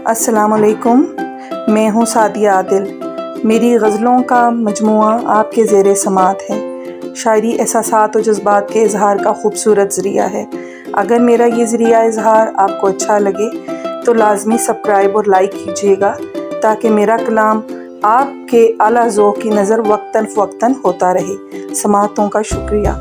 अस्सलामुअलैकुम, मैं हूँ सादिया आदिल। मेरी गज़लों का मजमुआ आपके ज़ेरे समात है। शायरी एहसासात और जज्बात के इजहार का खूबसूरत ज़रिया है। अगर मेरा ये ज़रिया इजहार आपको अच्छा लगे तो लाजमी सब्सक्राइब और लाइक कीजिएगा ताकि मेरा कलाम आपके आला ज़ौक़ की नज़र वक्तन फ़वक्तन होता रहे। समातों का शुक्रिया।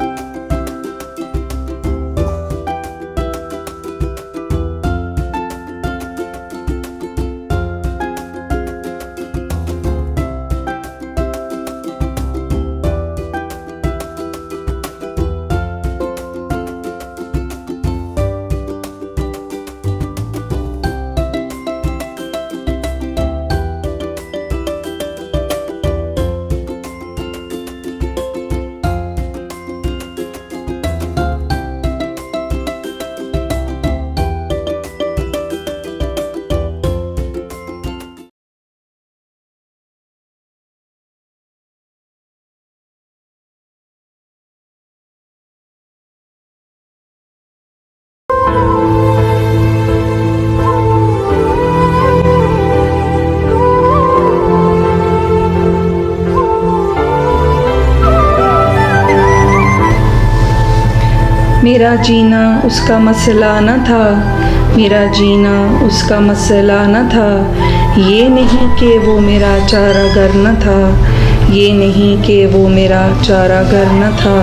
मेरा जीना उसका मसला न था, मेरा जीना उसका मसला न था। ये नहीं कि वो मेरा चारागर न था, ये नहीं कि वो मेरा चारागर न था।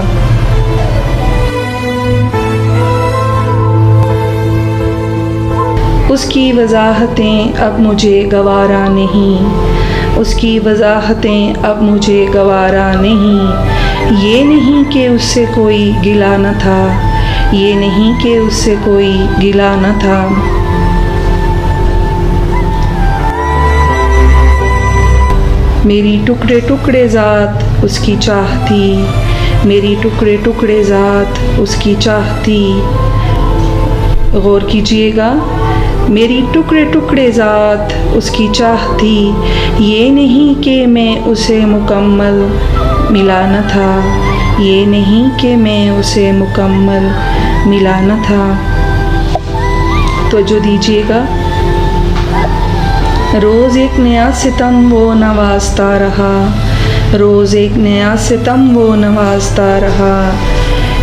उसकी वजाहतें अब मुझे गवारा नहीं, उसकी वजाहतें अब मुझे गवारा नहीं। ये नहीं कि उससे कोई गिला न था, ये नहीं कि उससे कोई गिला न था। मेरी टुकड़े टुकड़े ज़ात उसकी चाह थी, मेरी टुकड़े टुकड़े ज़ात उसकी चाह थी। गौर कीजिएगा, मेरी टुकड़े टुकड़े ज़ात उसकी चाह थी। ये नहीं कि मैं उसे मुकम्मल मिला न था, ये नहीं कि मैं उसे मुकम्मल मिला न था। तवज्जो दीजिएगा, रोज़ एक नया सितम वो नवाज़ता रहा, रोज़ एक नया सितम वो नवाज़ता रहा।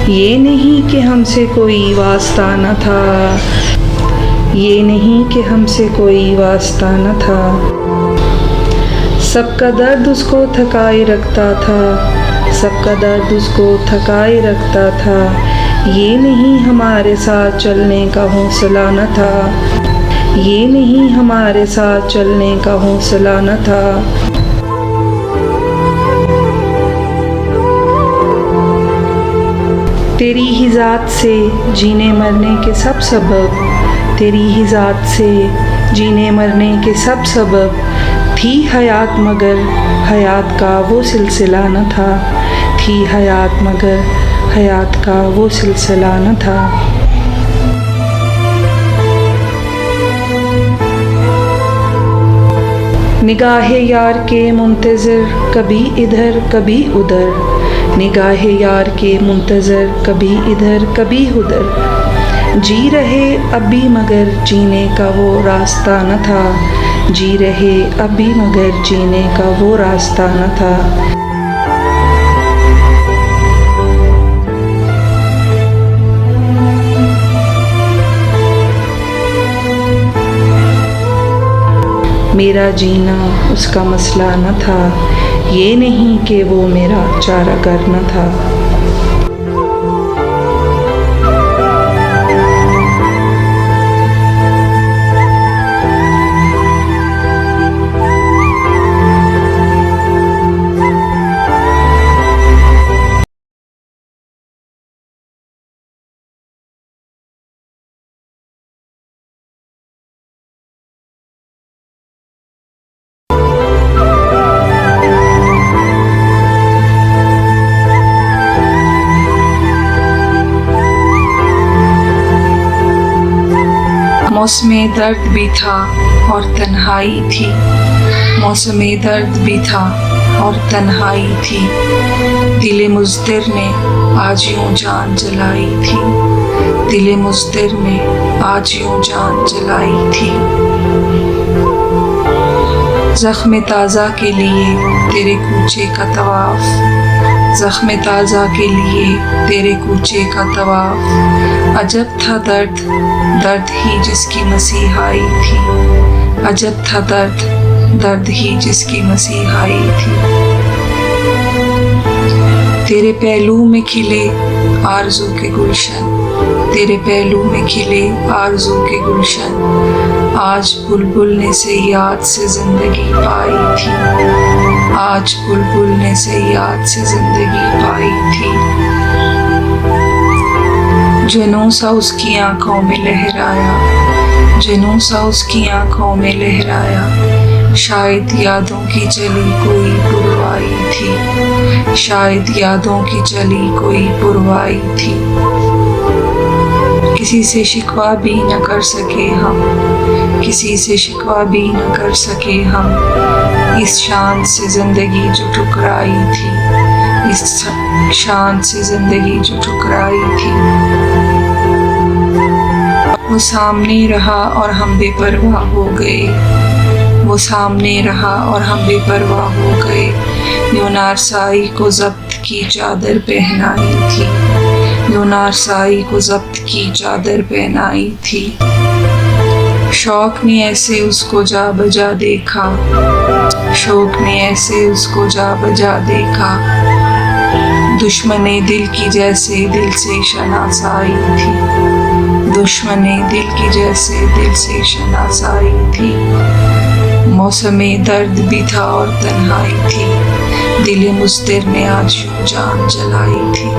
ये नहीं कि हमसे कोई वास्ता न था, ये नहीं कि हमसे कोई वास्ता न था। सबका दर्द उसको थकाए रखता था, सबका दर्द उसको थकाए रखता था। ये नहीं हमारे साथ चलने का हौसला न था, ये नहीं हमारे साथ चलने का हौसला न था। तेरी ही ज़ात से जीने मरने के सब सबब, तेरी ही ज़ात से जीने मरने के सब सबब। थी हयात मगर हयात का वो सिलसिला न था, थी हयात मगर हयात का वो सिलसिला न था। निगाहे यार के मुंतज़िर कभी इधर कभी उधर, निगाहे यार के मुंतज़िर कभी इधर कभी उधर। जी रहे अब भी मगर जीने का वो रास्ता न था, जी रहे अब भी मगर जीने का वो रास्ता न था। मेरा जीना उसका मसला न था, ये नहीं कि वो मेरा चारागर न था। मौसमे दर्द भी था और तन्हाई थी, मौसमे दर्द भी था और तन्हाई थी। दिले मुज़्दिर ने आज यूं जान जलाई थी, दिले मुज़्दिर ने आज यूं जान जलाई थी। ज़ख्म ताज़ा के लिए तेरे कूचे का तवाफ़, ज़ख्म ताज़ा के लिए तेरे कूचे का तवाफ़। अजब था दर्द, दर्द ही जिसकी मसीहाई थी। अजब था दर्द, दर्द ही जिसकी मसीहाई थी। तेरे पहलू में खिले आरज़ू के गुलशन, तेरे पहलू में खिले आरज़ू के गुलशन। आज बुलबुल ने से याद से ज़िंदगी पाई थी, आज बुलबुल ने से याद से ज़िंदगी पाई थी। जुनूं सा उसकी आँखों में लहराया, जुनूं सा उसकी आँखों में लहराया। शायद यादों की चली कोई पुरवाई थी, शायद यादों की चली कोई पुरवाई थी। किसी से शिकवा भी न कर सके हम, किसी से शिकवा भी न कर सके हम। इस शान से ज़िंदगी जो ठुकराई थी, इस शान से ज़िंदगी जो ठुकराई थी। वो सामने रहा और हम बेपरवाह हो गए, वो सामने रहा और हम बेपरवाह हो गए। यूनारसाई को ज़ब्त की चादर पहनाई थी, यूनारसाई को ज़ब्त की चादर पहनाई थी। शौक ने ऐसे उसको जा बजा देखा, शौक ने ऐसे उसको जा बजा देखा। दुश्मने दिल की जैसे दिल से शनासाई थी, दुश्मने दिल की जैसे दिल से शनासाई थी। मौसमे दर्द भी था और तन्हाई थी, दिल मुस्तिर ने आज यूं जान जलाई थी।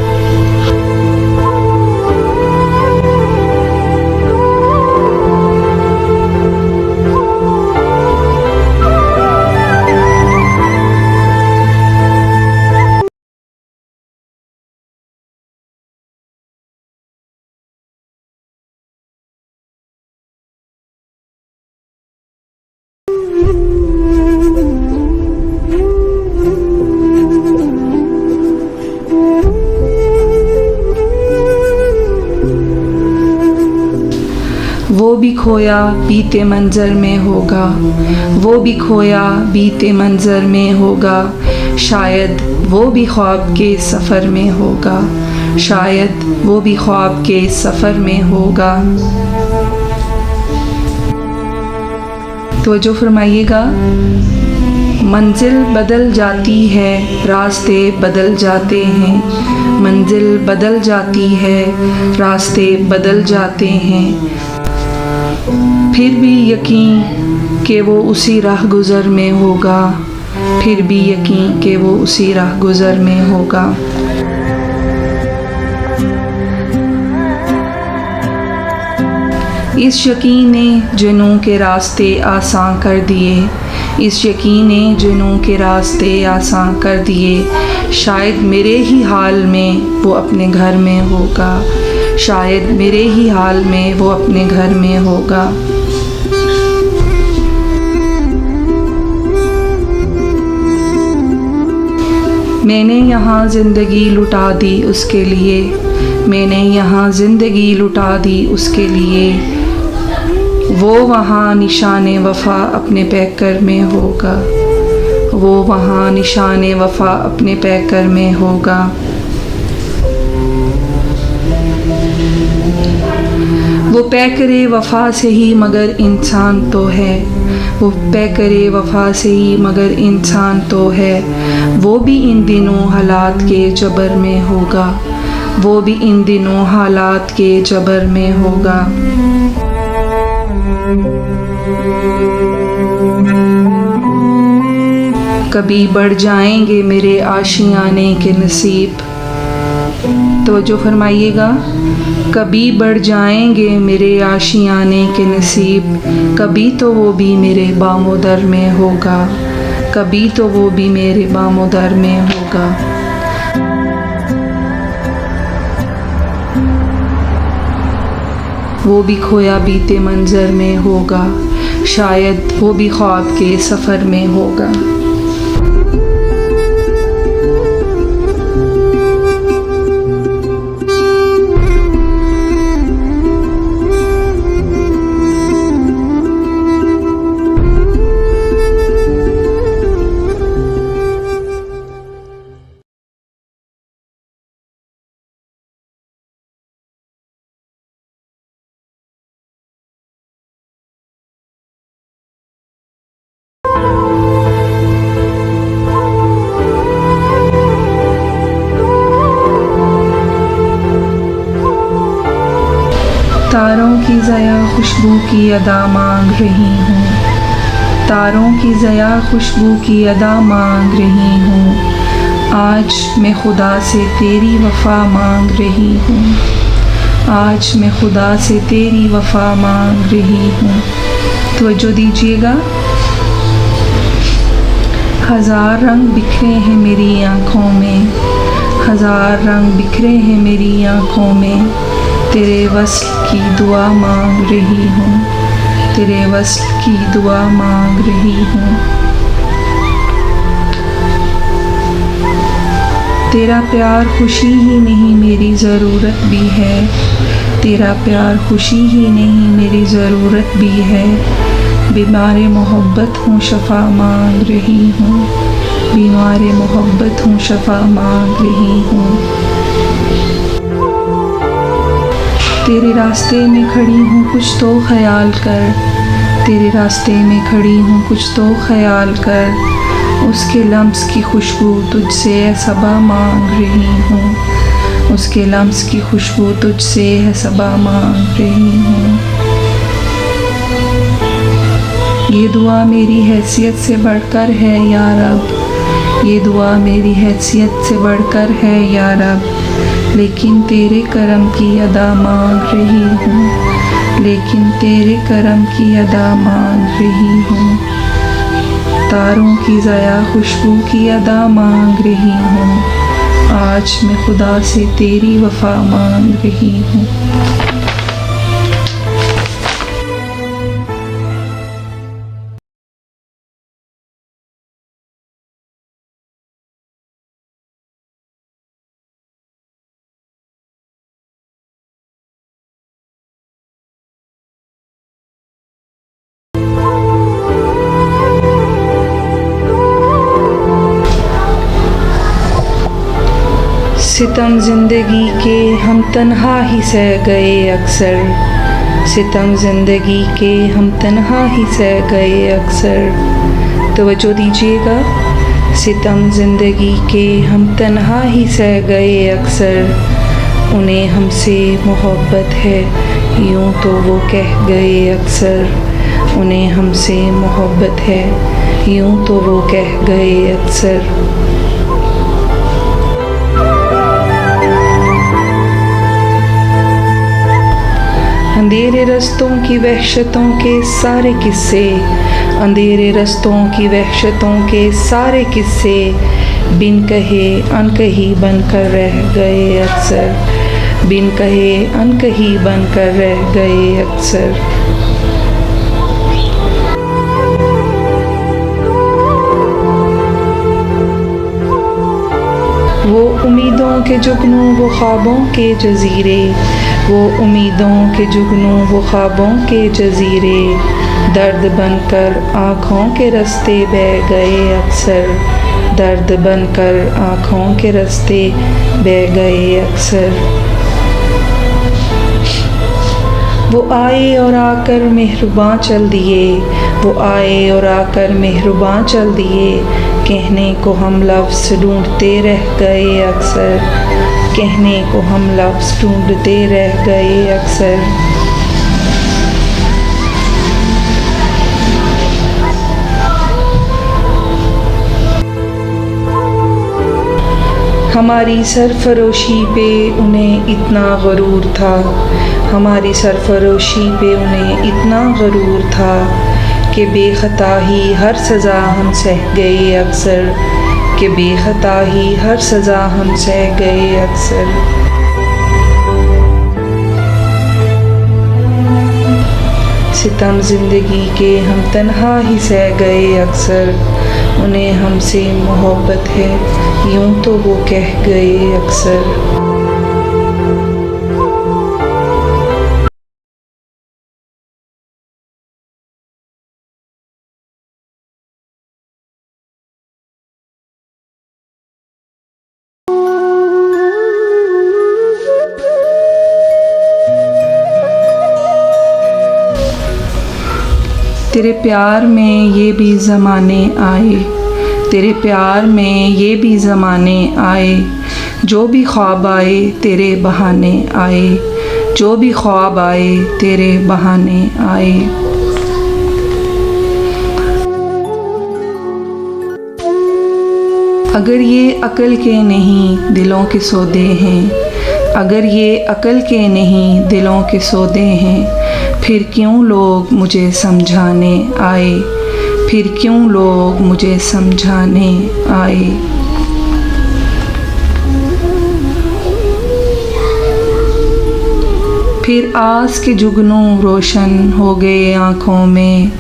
वो भी खोया बीते मंज़र में होगा, वो भी खोया बीते मंज़र में होगा। शायद वो भी ख्वाब के सफ़र में होगा, शायद वो भी ख्वाब के सफ़र में होगा। तवज्जो फरमाइएगा। मंजिल बदल जाती है, रास्ते बदल जाते हैं, मंजिल बदल जाती है, रास्ते बदल जाते हैं। फिर भी यकीन कि वो उसी राह गुज़र में होगा, फिर भी यकीन कि वो उसी राह गुज़र में होगा। इस यकीन ने जुनूं के रास्ते आसान कर दिए, इस यकीन ने जुनूं के रास्ते आसान कर दिए। शायद मेरे ही हाल में वो अपने घर में होगा, शायद मेरे ही हाल में वो अपने घर में होगा। मैंने यहाँ ज़िंदगी लुटा दी उसके लिए, मैंने यहाँ ज़िंदगी लुटा दी उसके लिए। वो वहाँ निशाने वफ़ा अपने पैकर में होगा, वो वहाँ निशाने वफ़ा अपने पैकर में होगा। वो पैकरे वफ़ा से ही मगर इंसान तो है, वो पैकरे वफ़ा से ही मगर इंसान तो है। वो भी इन दिनों हालात के जबर में होगा, वो भी इन दिनों हालात के जबर में होगा। कभी बढ़ जाएंगे मेरे आशियाने के नसीब, तवज्जो फरमाइएगा। कभी बढ़ जाएंगे मेरे आशियाने के नसीब, कभी तो वो भी मेरे बामोदर में होगा, कभी तो वो भी मेरे बामोदर में होगा। वो भी खोया बीते मंज़र में होगा, शायद वो भी ख्वाब के सफ़र में होगा। तारों की ज़या खुशबू की अदा मांग रही हूँ, तारों की ज़या खुशबू की अदा मांग रही हूँ। आज मैं खुदा से तेरी वफ़ा मांग रही हूँ, आज मैं खुदा से तेरी वफ़ा मांग रही हूँ। तवज्जो दीजिएगा। हज़ार रंग बिखरे हैं मेरी आँखों में, हज़ार रंग बिखरे हैं मेरी आँखों में। तेरे वस्ल की दुआ मांग रही हूँ, तेरे वस्ल की दुआ मांग रही हूँ। तेरा प्यार खुशी ही नहीं मेरी ज़रूरत भी है, तेरा प्यार खुशी ही नहीं मेरी ज़रूरत भी है। बीमार मोहब्बत हूँ शफ़ा मांग रही हूँ, बीमार मोहब्बत हूँ शफ़ा मांग रही हूँ। तेरे रास्ते में खड़ी हूँ कुछ तो ख़याल कर, तेरे रास्ते में खड़ी हूँ कुछ तो ख़याल कर। उसके लम्स की खुशबू तुझसे है सबा मांग रही हूँ, उसके लम्स की खुशबू तुझसे है सबा मांग रही हूँ। ये दुआ मेरी हैसियत से बढ़कर है या रब, ये दुआ मेरी हैसियत से बढ़कर है या रब। लेकिन तेरे करम की अदा मांग रही हूँ, लेकिन तेरे करम की अदा मांग रही हूँ। तारों की ज़या खुशबू की अदा मांग रही हूँ, आज मैं खुदा से तेरी वफ़ा मांग रही हूँ। सितम ज़िंदगी के हम तन्हा ही सह गए अक्सर, सितम ज़िंदगी के हम तन्हा ही सह गए अक्सर। तवज्जो दीजिएगा। सितम ज़िंदगी के हम तन्हा ही सह गए अक्सर। उन्हें हमसे मोहब्बत है यूँ तो वो कह गए अक्सर, उन्हें हमसे मोहब्बत है यूँ तो वो कह गए अक्सर। अंधेरे रास्तों की वहशतों के सारे किस्से, अंधेरे रास्तों की वहशतों के सारे किस्से बिन कहे अनकही बनकर रह गए अक्सर, बिन कहे अनकही बनकर रह गए अक्सर। वो उम्मीदों के जुगनू वो ख्वाबों के जज़ीरे, वो उम्मीदों के जुगनू वो ख्वाबों के जज़ीरे दर्द बनकर आँखों के रास्ते बह गए अक्सर, दर्द बनकर आँखों के रास्ते बह गए अक्सर। वो आए और आकर मेहरबान चल दिए, वो आए और आकर मेहरबान चल दिए। कहने को हम लफ्ज़ ढूंढते रह गए अक्सर, कहने को हम लफ्ज़ ढूंढते रह गए अक्सर। हमारी सरफरोशी पे उन्हें इतना गरूर था, हमारी सरफरोशी पे उन्हें इतना गरूर था कि बेखता ही हर सज़ा हम सह गए अक्सर, कि बेखता ही हर सज़ा हम सह गए अक्सर। सितम ज़िंदगी के हम तन्हा ही सह गए अक्सर, उन्हें हमसे मोहब्बत है यूँ तो वो कह गए अक्सर। तेरे प्यार में ये भी ज़माने आए, तेरे प्यार में ये भी ज़माने आए, जो भी ख्वाब आए तेरे बहाने आए, जो भी ख्वाब आए तेरे बहाने आए। अगर ये अक्ल के नहीं दिलों के सौदे हैं, अगर ये अक्ल के नहीं दिलों के सौदे हैं, फिर क्यों लोग मुझे समझाने आए, फिर क्यों लोग मुझे समझाने आए। फिर आस के जुगनू रोशन हो गए आँखों में,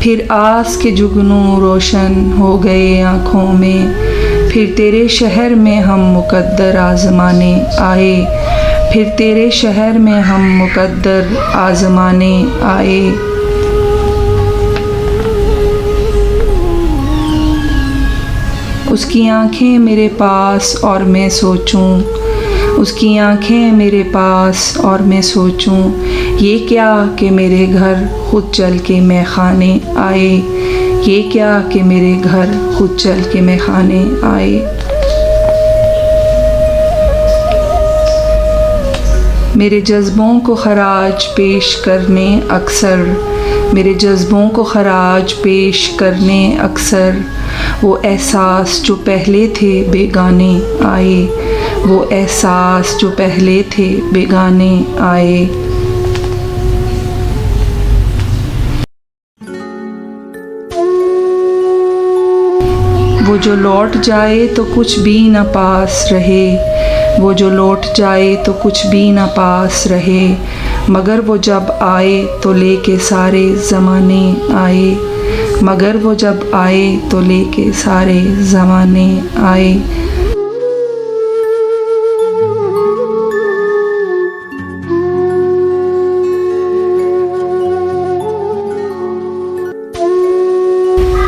फिर आस के जुगनू रोशन हो गए आँखों में, फिर तेरे शहर में हम मुकद्दर आज़माने आए, फिर तेरे शहर में हम मुकद्दर आज़माने आए। उसकी आँखें मेरे पास और मैं सोचूं, उसकी आँखें मेरे पास और मैं सोचूं, ये क्या कि मेरे घर खुद चल के मैं खाने आए, ये क्या कि मेरे घर खुद चल के मैं खाने आए। मेरे जज्बों को खराज पेश करने अक्सर, मेरे जज्बों को खराज पेश करने अक्सर, वो एहसास जो पहले थे बेगाने आए, वो एहसास जो पहले थे बेगाने आए। वो जो लौट जाए तो कुछ भी न पास रहे, वो जो लौट जाए तो कुछ भी न पास रहे, मगर वो जब आए तो लेके सारे ज़माने आए, मगर वो जब आए तो लेके सारे ज़माने आए।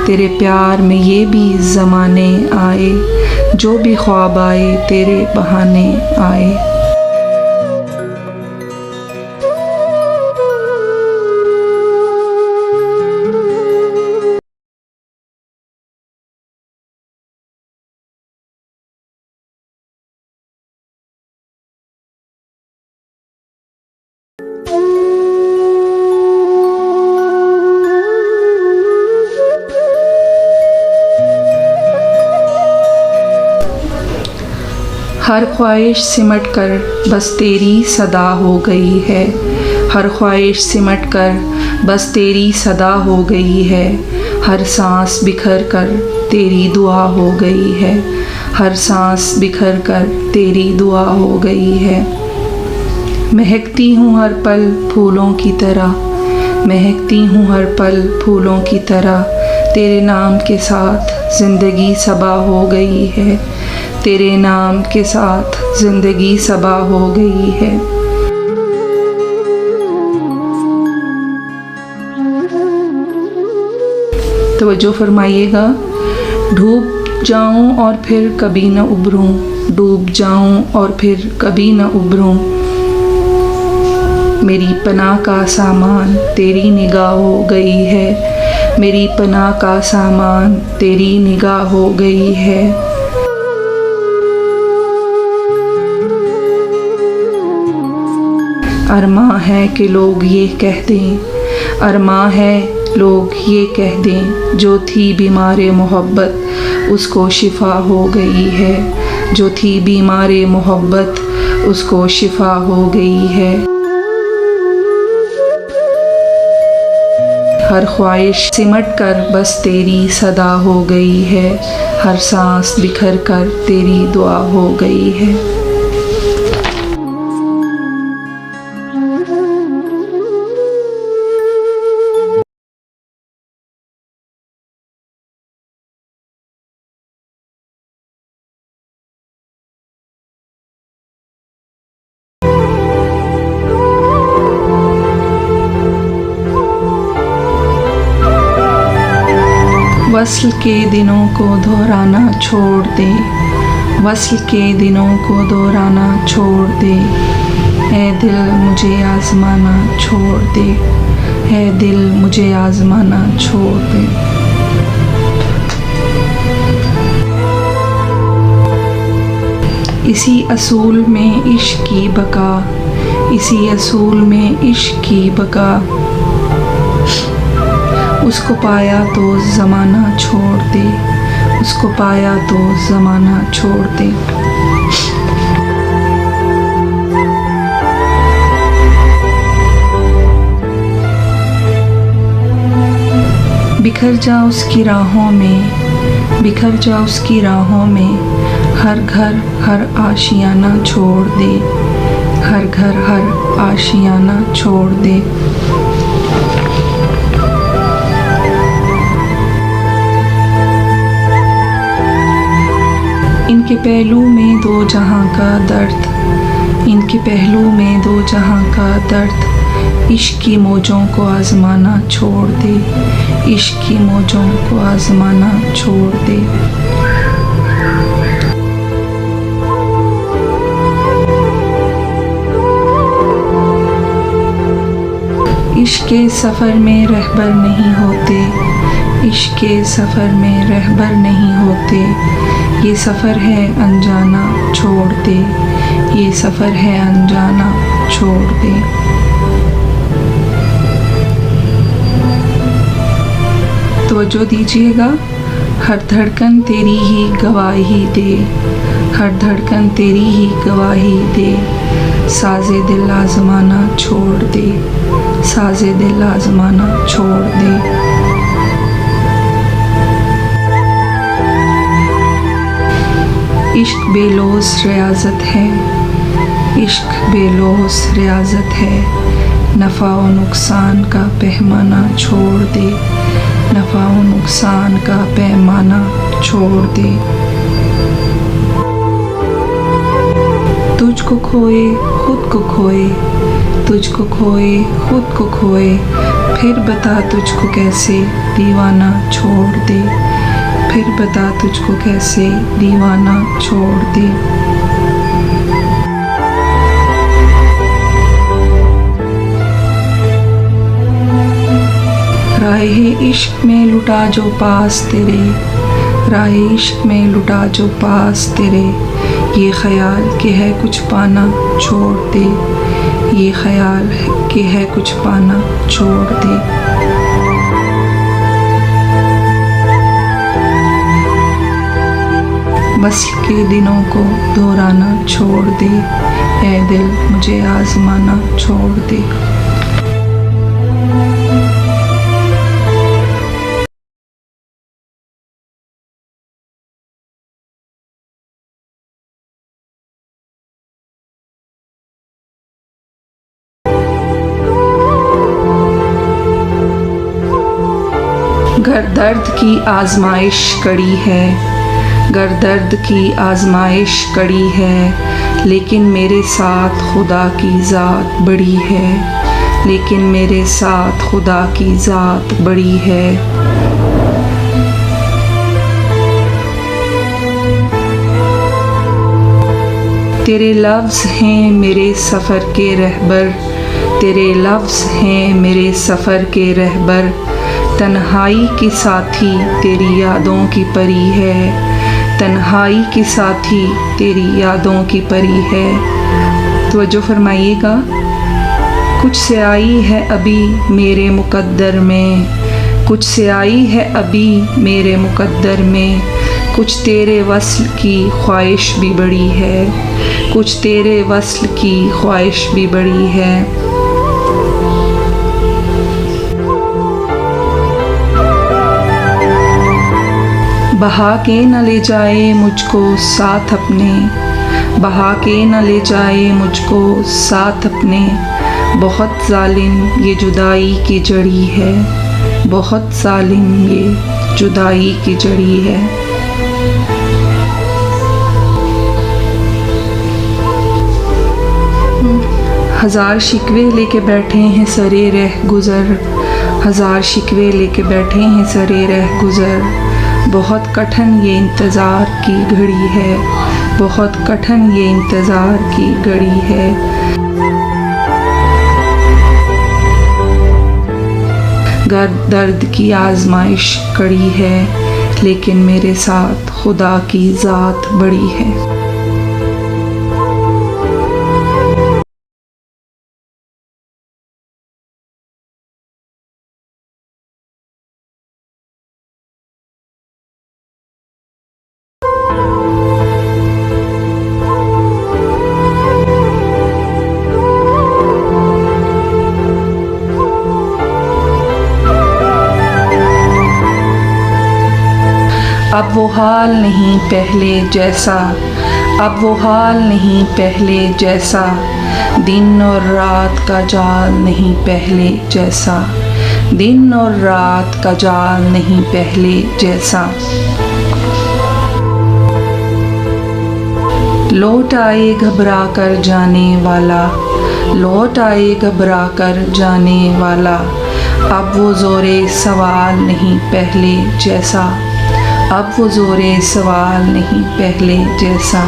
तेरे प्यार में ये भी ज़माने आए, जो भी ख्वाब आए तेरे बहाने आए। हर ख्वाहिश सिमट कर बस तेरी सदा हो गई है, हर ख्वाहिश सिमट कर बस तेरी सदा हो गई है, हर सांस बिखर कर तेरी दुआ हो गई है, हर सांस बिखर कर तेरी दुआ हो गई है। महकती हूँ हर पल फूलों की तरह, महकती हूँ हर पल फूलों की तरह, तेरे नाम के साथ ज़िंदगी सबा हो गई है, तेरे नाम के साथ ज़िंदगी सबा हो गई है। तवज्जो फरमाइएगा। डूब जाऊं और फिर कभी न उभरूं, डूब जाऊं और फिर कभी न उभरूं, मेरी पनाह का सामान तेरी निगाह हो गई है, मेरी पनाह का सामान तेरी निगाह हो गई है। अरमां है कि लोग ये कह दें, अरमां है लोग ये कह दें, जो थी बीमारे मोहब्बत उसको शिफा हो गई है, जो थी बीमारे मोहब्बत उसको शिफा हो गई है। हर ख्वाहिश सिमट कर बस तेरी सदा हो गई है, हर सांस बिखर कर तेरी दुआ हो गई है। वस्ल के दिनों को दोहराना छोड़ दे, वस्ल के दिनों को दोहराना छोड़ दे, ऐ दिल मुझे आज़माना छोड़ दे, ऐ दिल मुझे आज़माना छोड़ दे। इसी असूल में इश्क की बका, इसी असूल में इश्क की बका। उसको पाया तो ज़माना छोड़ दे, उसको पाया तो ज़माना छोड़ दे। बिखर जा उसकी राहों में, बिखर जा उसकी राहों में, हर घर हर आशियाना छोड़ दे, हर घर हर आशियाना छोड़ दे। इनके पहलू में दो जहां का दर्द, इनके पहलू में दो जहां का दर्द। इश्क की मौजों को आज़माना छोड़ दे, इश्क की मौजों को आज़माना छोड़ दे। इश्क के सफ़र में रहबर नहीं होते, इश्क के सफ़र में रहबर नहीं होते। ये सफ़र है अनजाना छोड़ दे, ये सफ़र है अनजाना छोड़ दे। तवज्जो दीजिएगा, हर धड़कन तेरी ही गवाही दे, हर धड़कन तेरी ही गवाही दे। साज़े दिल आज़माना छोड़ दे, साज़े दिल आज़माना छोड़ दे। इश्क बेलोस रियाज़त है, इश्क बेलोस रियाज़त है। नफ़ा व नुकसान का पैमाना छोड़ दे, नफ़ा व नुकसान का पैमाना छोड़ दे। तुझको खोए खुद को खोए, तुझको खोए खुद को खोए। फिर बता तुझको कैसे दीवाना छोड़ दे, फिर बता तुझको कैसे दीवाना छोड़ दे। राहे इश्क में लुटा जो पास तेरे, राहे इश्क में लुटा जो पास तेरे। ये ख्याल कि है कुछ पाना छोड़ दे, ये ख्याल कि है कुछ पाना छोड़ दे। बस के दिनों को दोहराना छोड़ दे, ऐ दिल मुझे आज़माना छोड़ दे। गर दर्द की आजमाइश कड़ी है, गर दर्द की आजमाइश कड़ी है। लेकिन मेरे साथ खुदा की ज़ात बड़ी है, लेकिन मेरे साथ खुदा की ज़ात बड़ी है। तेरे लफ्ज़ हैं मेरे सफ़र के रहबर, तेरे लफ्ज़ हैं मेरे सफ़र के रहबर। तन्हाई की साथी तेरी यादों की परी है, तन्हाई की साथी तेरी यादों की परी है। तवज्जो फरमाइएगा, कुछ से आई है अभी मेरे मुकद्दर में, कुछ से आई है अभी मेरे मुकद्दर में। कुछ तेरे वस्ल की ख्वाहिश भी बड़ी है, कुछ तेरे वस्ल की ख्वाहिश भी बड़ी है। बहा के न ले जाए मुझको साथ अपने, बहा के न ले जाए मुझको साथ अपने। बहुत जालिम ये जुदाई की जड़ी है, बहुत जालिम ये जुदाई की जड़ी है। हज़ार शिकवे लेके बैठे हैं सरे रह गुज़र, हज़ार शिकवे लेके बैठे हैं सरे रह गुज़र। बहुत कठिन ये इंतज़ार की घड़ी है, बहुत कठिन ये इंतज़ार की घड़ी है। गर दर्द की आजमाइश कड़ी है, लेकिन मेरे साथ खुदा की ज़ात बड़ी है। अब वो हाल नहीं पहले जैसा, अब वो हाल नहीं पहले जैसा, दिन और रात का जाल नहीं पहले जैसा, दिन और रात का जाल नहीं पहले जैसा। लौट आए घबरा कर जाने वाला, लौट आए घबरा कर जाने वाला, अब वो ज़ोरे सवाल नहीं पहले जैसा, अब वो ज़ोरे सवाल नहीं पहले जैसा।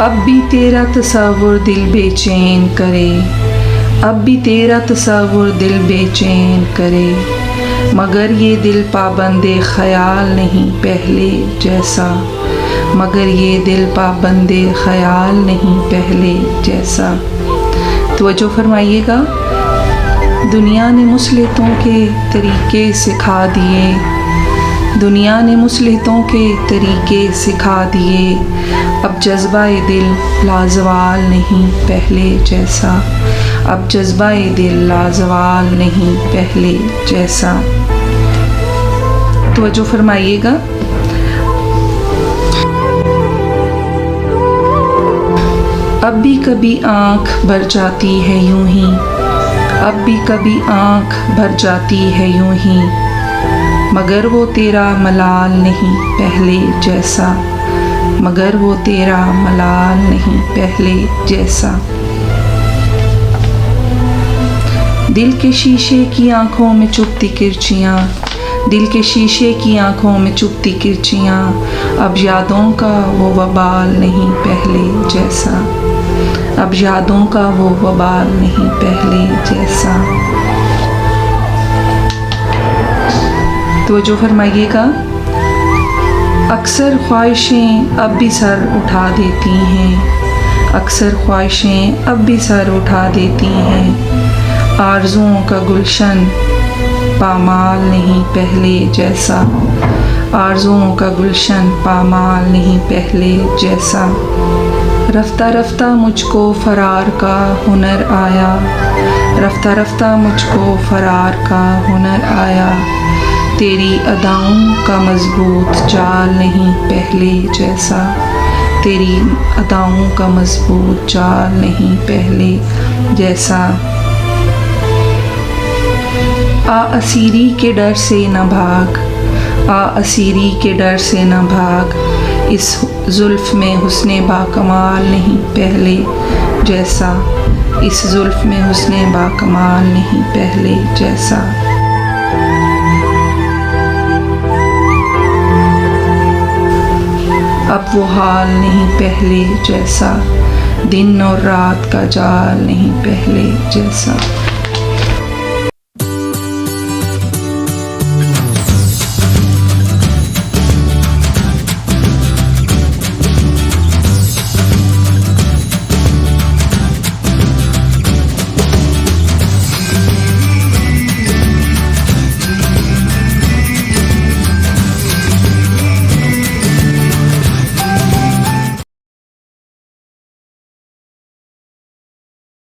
अब भी तेरा तसव्वुर दिल बेचैन करे, अब भी तेरा तसव्वुर दिल बेचैन करे, मगर ये दिल पाबंदे ख़याल नहीं पहले जैसा, मगर ये दिल पाबंदे ख़याल नहीं पहले जैसा। तवज्जो फरमाइएगा। दुनिया ने मुसलितों के तरीके सिखा दिए, दुनिया ने मुसलितों के तरीके सिखा दिए, अब जज्बा-ए दिल लाजवाल नहीं पहले जैसा, अब जज्बा-ए दिल लाजवाल नहीं पहले जैसा। तवज्जो फरमाइएगा। अब भी कभी आँख भर जाती है यूं ही, अब भी कभी आँख भर जाती है यूं ही, मगर वो तेरा मलाल नहीं पहले जैसा, मगर वो तेरा मलाल नहीं पहले जैसा। दिल के शीशे की आँखों में चुभती किरचियाँ, दिल के शीशे की आँखों में चुभती किरचियाँ, अब यादों का वो वबाल नहीं पहले जैसा, अब यादों का वो वबाल नहीं पहले जैसा। तो जो फरमाइएगा। अक्सर ख्वाहिशें अब भी सर उठा देती हैं, अक्सर ख्वाहिशें अब भी सर उठा देती हैं, आरज़ुओं का गुलशन पामाल नहीं पहले जैसा, आरज़ुओं का गुलशन पामाल नहीं पहले जैसा। रफ्ता रफ्ता मुझको फ़रार का हुनर आया, रफ्ता रफ्ता मुझको फ़रार का हुनर आया, तेरी अदाओं का मज़बूत जाल नहीं पहले जैसा, तेरी अदाओं का मज़बूत जाल नहीं पहले जैसा। आ असीरी के डर से न भाग, आ असीरी के डर से न भाग, इस जुल्फ़ में हुस्ने बाकमाल नहीं पहले जैसा, इस जुल्फ़ में हुस्ने बाकमाल नहीं पहले जैसा। अब वो हाल नहीं पहले जैसा, दिन और रात का जाल नहीं पहले जैसा।